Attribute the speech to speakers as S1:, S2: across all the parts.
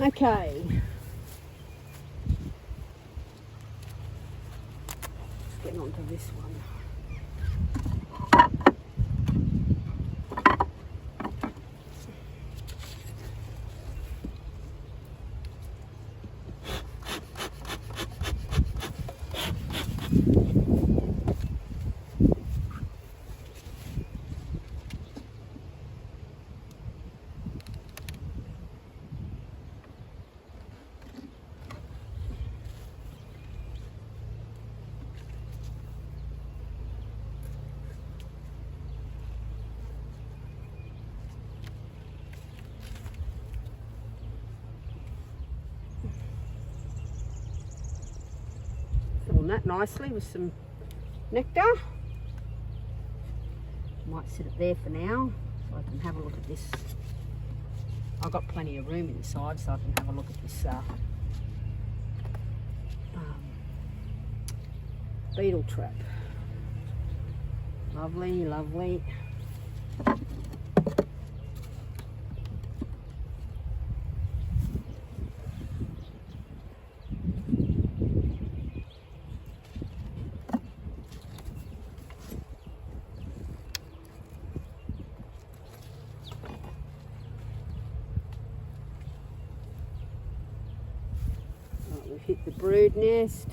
S1: Okay. Let's get on to this one. Filling that nicely with some nectar. Might sit it there for now so I can have a look at this. I've got plenty of room inside so I can have a look at this beetle trap. Lovely, lovely. We've hit the brood nest.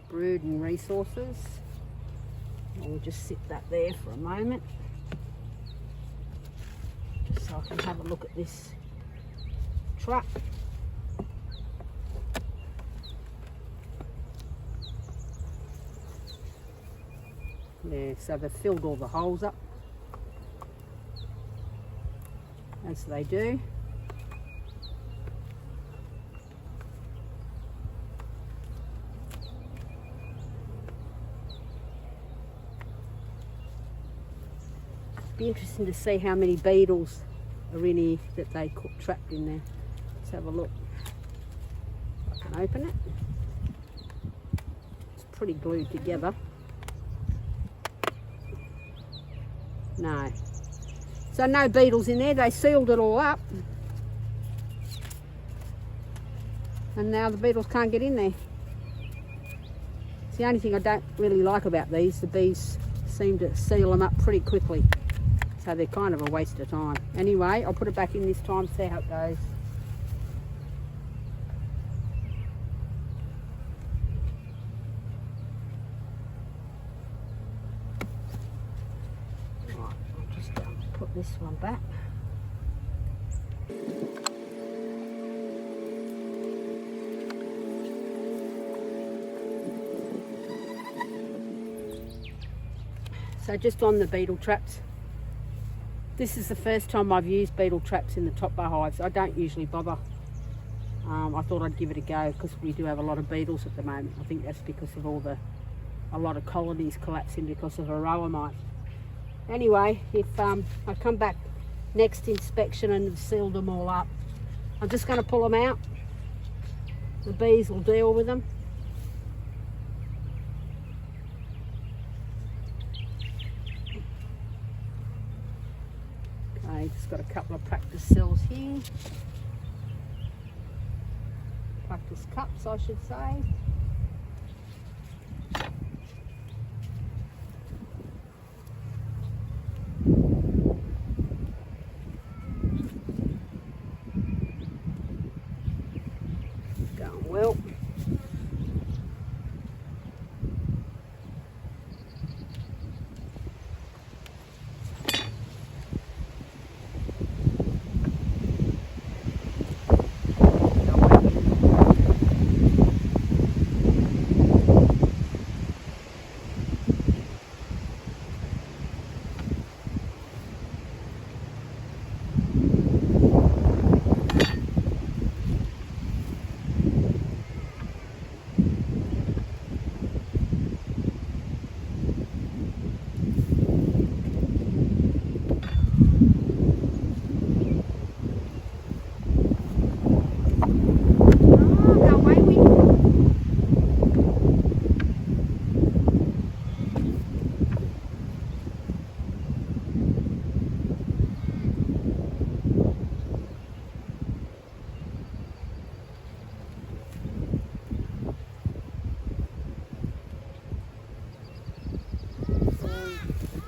S1: Brood and resources. We'll just sit that there for a moment. Just so I can have a look at this trap. Yeah, so they've filled all the holes up. As they do. Be interesting to see how many beetles are in here that they trapped in there. Let's have a look. I can open it. It's pretty glued together. No. So no beetles in there. They sealed it all up. And now the beetles can't get in there. It's the only thing I don't really like about these. The bees seem to seal them up pretty quickly. So they're kind of a waste of time. Anyway, I'll put it back in this time, see how it goes. Right, I'll just put this one back. So just on the beetle traps. This is the first time I've used beetle traps in the top bar hives. I don't usually bother. I thought I'd give it a go because we do have a lot of beetles at the moment. I think that's because of a lot of colonies collapsing because of varroa mite. Anyway, if I come back next inspection and have sealed them all up, I'm just going to pull them out. The bees will deal with them. Just got a couple of practice cells here. Practice cups, I should say. Going well.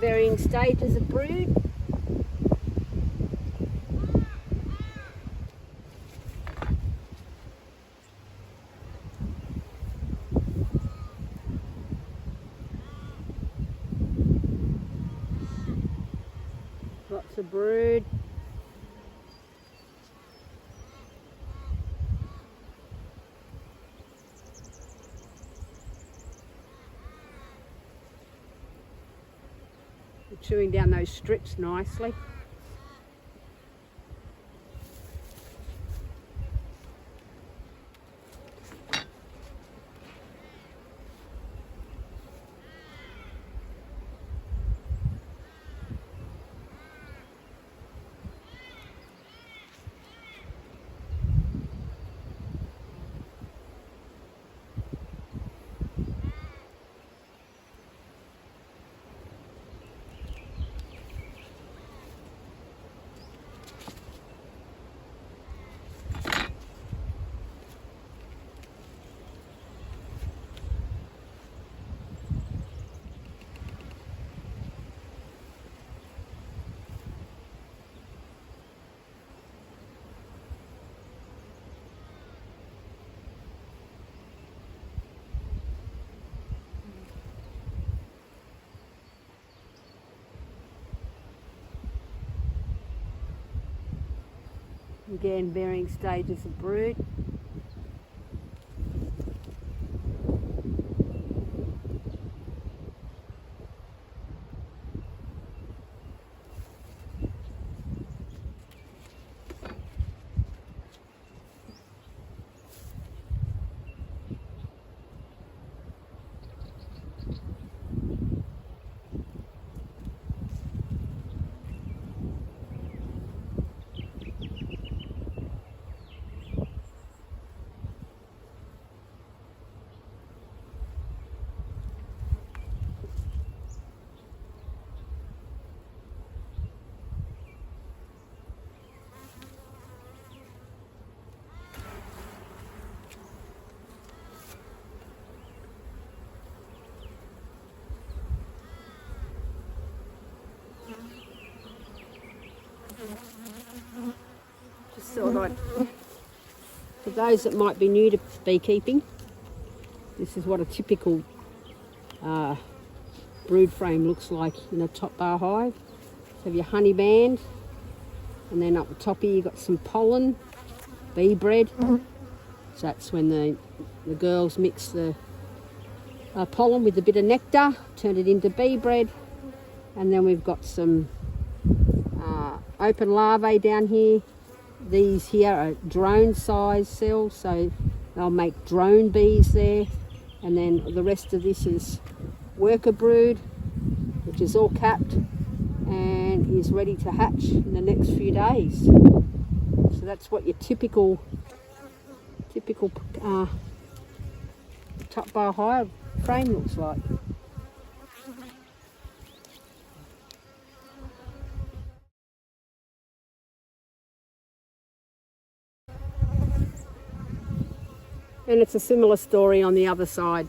S1: varying stages of brood. Lots of brood. Chewing down those strips nicely. Again, varying stages of brood. Just thought I'd, for those that might be new to beekeeping, this is what a typical brood frame looks like in a top bar hive. So have your honey band, and then up the top here you've got some pollen, bee bread. So that's when the girls mix the pollen with a bit of nectar, turn it into bee bread, and then we've got some open larvae down here. These here are drone size cells, so they'll make drone bees there, and then the rest of this is worker brood, which is all capped and is ready to hatch in the next few days. So that's what your typical top bar hive frame looks like. And it's a similar story on the other side.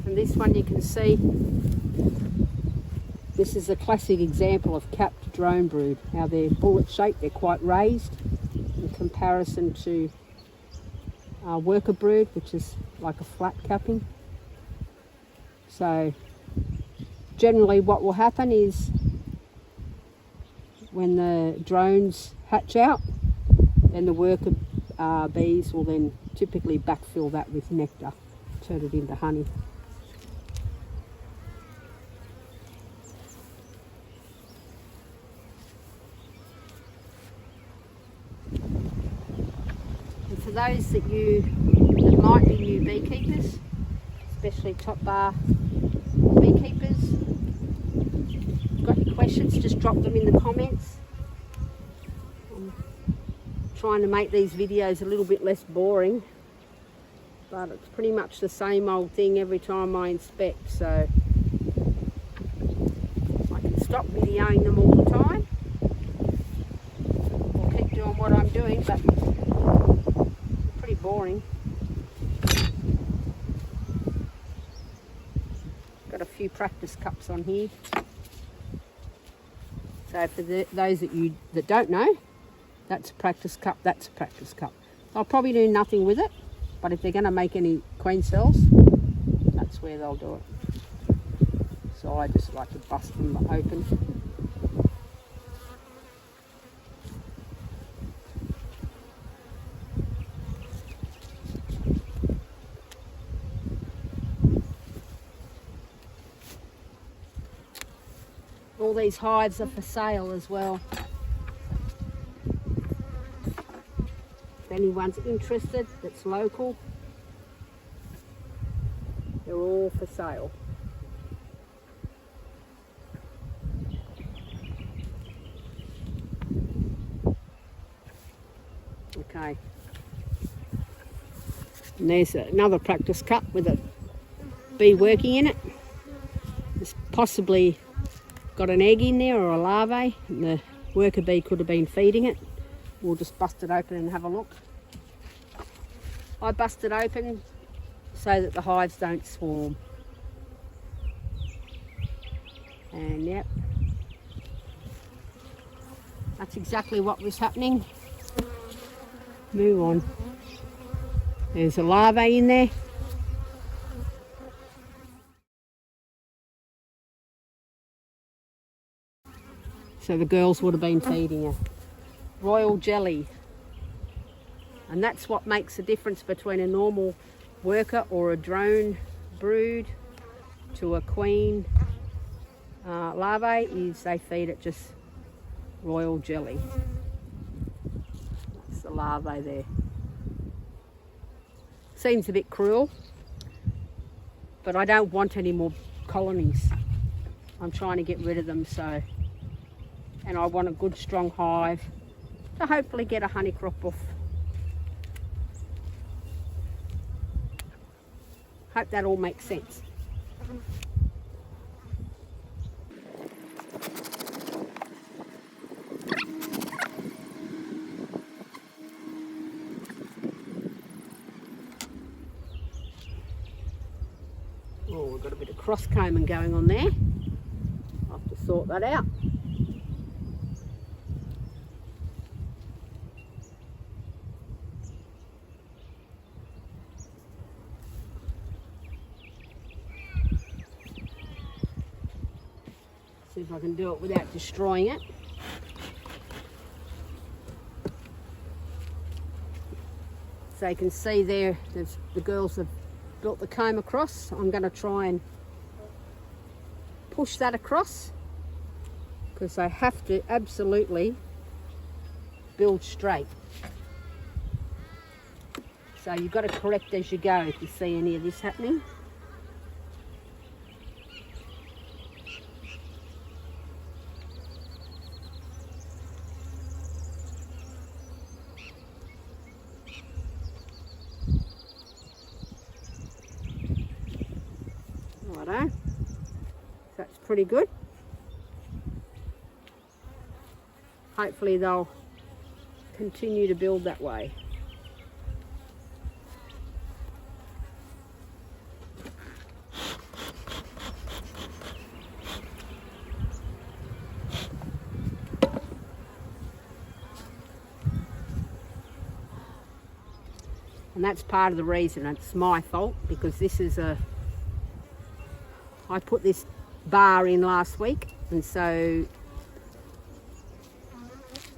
S1: This one you can see, this is a classic example of capped drone brood, how they're bullet shaped, they're quite raised in comparison to worker brood, which is like a flat capping. So generally what will happen is when the drones hatch out, then the worker bees will then typically backfill that with nectar, turn it into honey. those that might be new beekeepers, especially top bar beekeepers, got any questions, just drop them in the comments. I'm trying to make these videos a little bit less boring, but it's pretty much the same old thing every time I inspect, so I can stop videoing them all the time or keep doing what I'm doing, but it's pretty boring. Got a few practice cups on here. So for those that don't know, that's a practice cup, that's a practice cup. I'll probably do nothing with it, but if they're going to make any queen cells, that's where they'll do it. So I just like to bust them open. All these hives are for sale as well. If anyone's interested that's local, they're all for sale. Okay. And there's another practice cup with a bee working in it. It's possibly got an egg in there or a larvae, and the worker bee could have been feeding it. We'll just bust it open and have a look. I bust it open so that the hives don't swarm. And yep, that's exactly what was happening. Move on. There's a larvae in there. So the girls would have been feeding her. Royal jelly. And that's what makes the difference between a normal worker or a drone brood to a queen larvae, is they feed it just royal jelly. That's the larvae there. Seems a bit cruel, but I don't want any more colonies. I'm trying to get rid of them, so, and I want a good strong hive to hopefully get a honey crop off. Hope that all makes sense. Oh, we've got a bit of cross combing going on there. I'll have to sort that out. See if I can do it without destroying it. So you can see there, the girls have built the comb across. I'm going to try and push that across because I have to absolutely build straight. So you've got to correct as you go if you see any of this happening. Righto, that's pretty good. Hopefully they'll continue to build that way. And that's part of the reason. It's my fault because this is I put this bar in last week, and so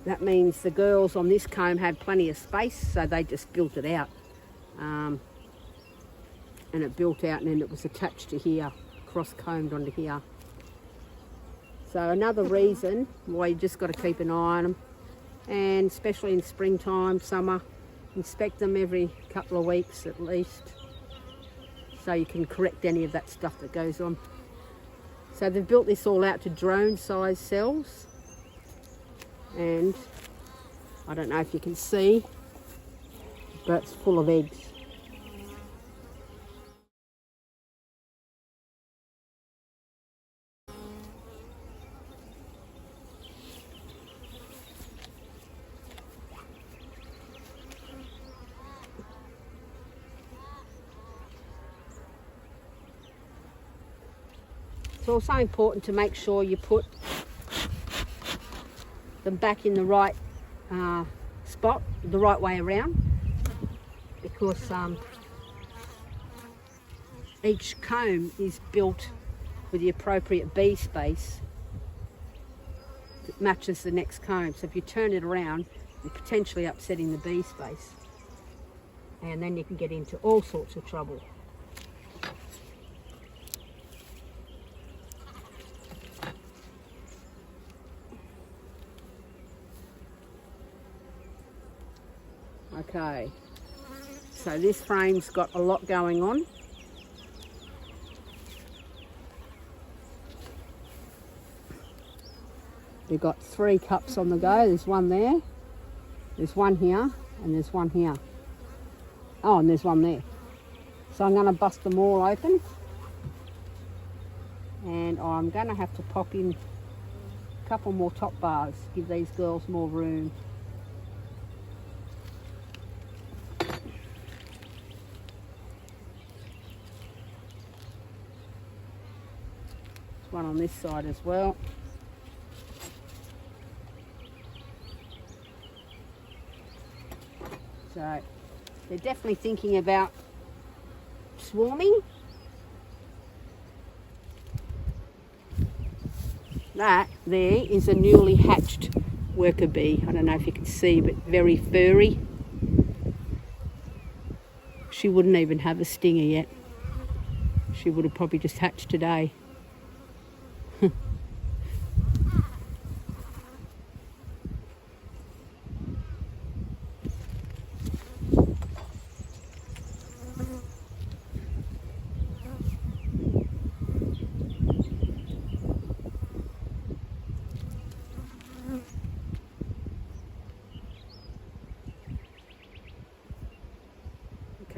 S1: that means the girls on this comb had plenty of space, so they just built it out. And it built out and then it was attached to here, cross-combed onto here. So another reason why you just got to keep an eye on them, and especially in springtime, summer, Inspect them every couple of weeks at least, so you can correct any of that stuff that goes on. So they've built this all out to drone size cells, and I don't know if you can see, but it's full of eggs. It's also important to make sure you put them back in the right spot, the right way around, because each comb is built with the appropriate bee space that matches the next comb. So if you turn it around, you're potentially upsetting the bee space, and then you can get into all sorts of trouble. Okay, so this frame's got a lot going on. We've got 3 cups on the go. There's one there, there's one here, and there's one here. Oh, and there's one there. So I'm going to bust them all open, and I'm going to have to pop in a couple more top bars, give these girls more room. One on this side as well. So they're definitely thinking about swarming. That there is a newly hatched worker bee. I don't know if you can see, but very furry. She wouldn't even have a stinger yet. She would have probably just hatched today.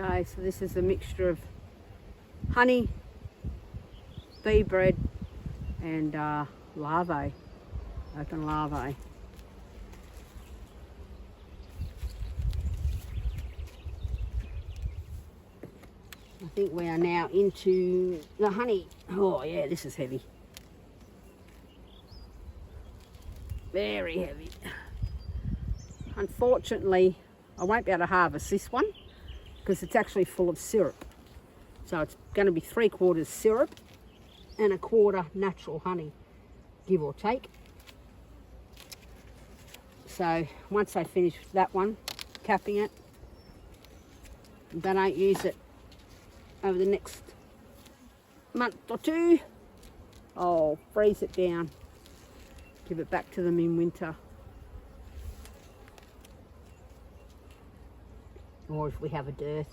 S1: Okay, so this is a mixture of honey, bee bread, and larvae, open larvae. I think we are now into the honey. Oh yeah, this is heavy. Very heavy. Unfortunately, I won't be able to harvest this one because it's actually full of syrup. So it's going to be 3/4 syrup and 1/4 natural honey, give or take. So once I finish that one, capping it, if I don't use it over the next month or 2, I'll freeze it down, give it back to them in winter. Or if we have a dearth.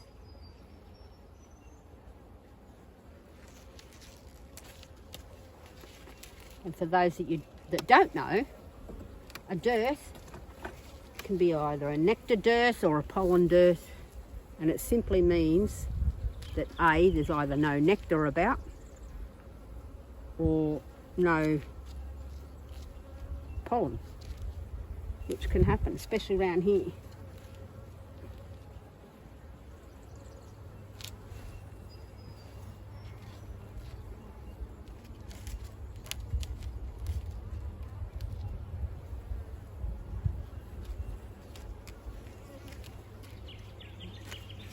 S1: And for those that don't know, a dearth can be either a nectar dearth or a pollen dearth, and it simply means that A, there's either no nectar about or no pollen, which can happen, especially around here.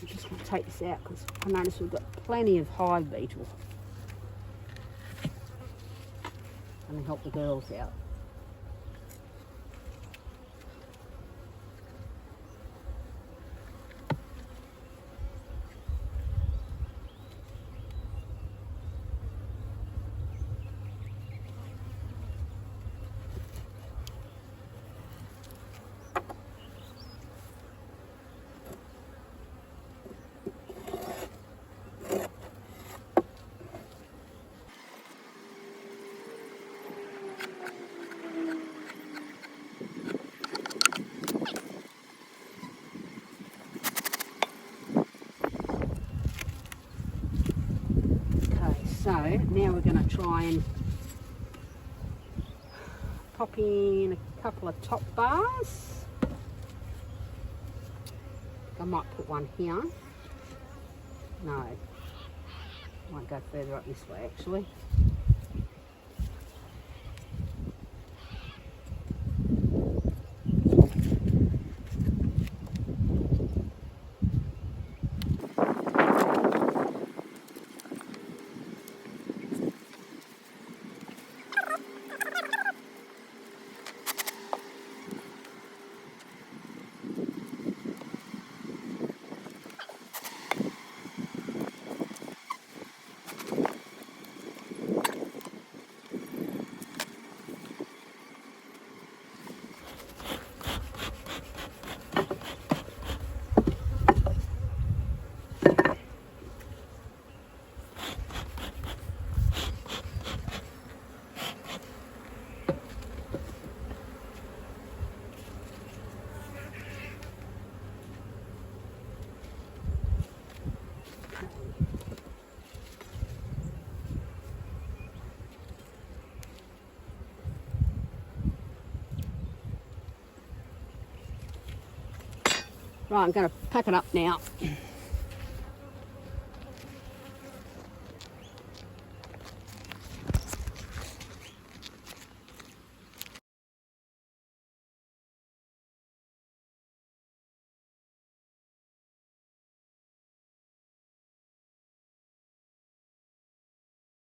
S1: I'm just going to take this out because I notice we've got plenty of hive beetle. And help the girls out. So now we're going to try and pop in a couple of top bars. I might put one here. No, might go further up this way actually. Right, I'm going to pack it up now.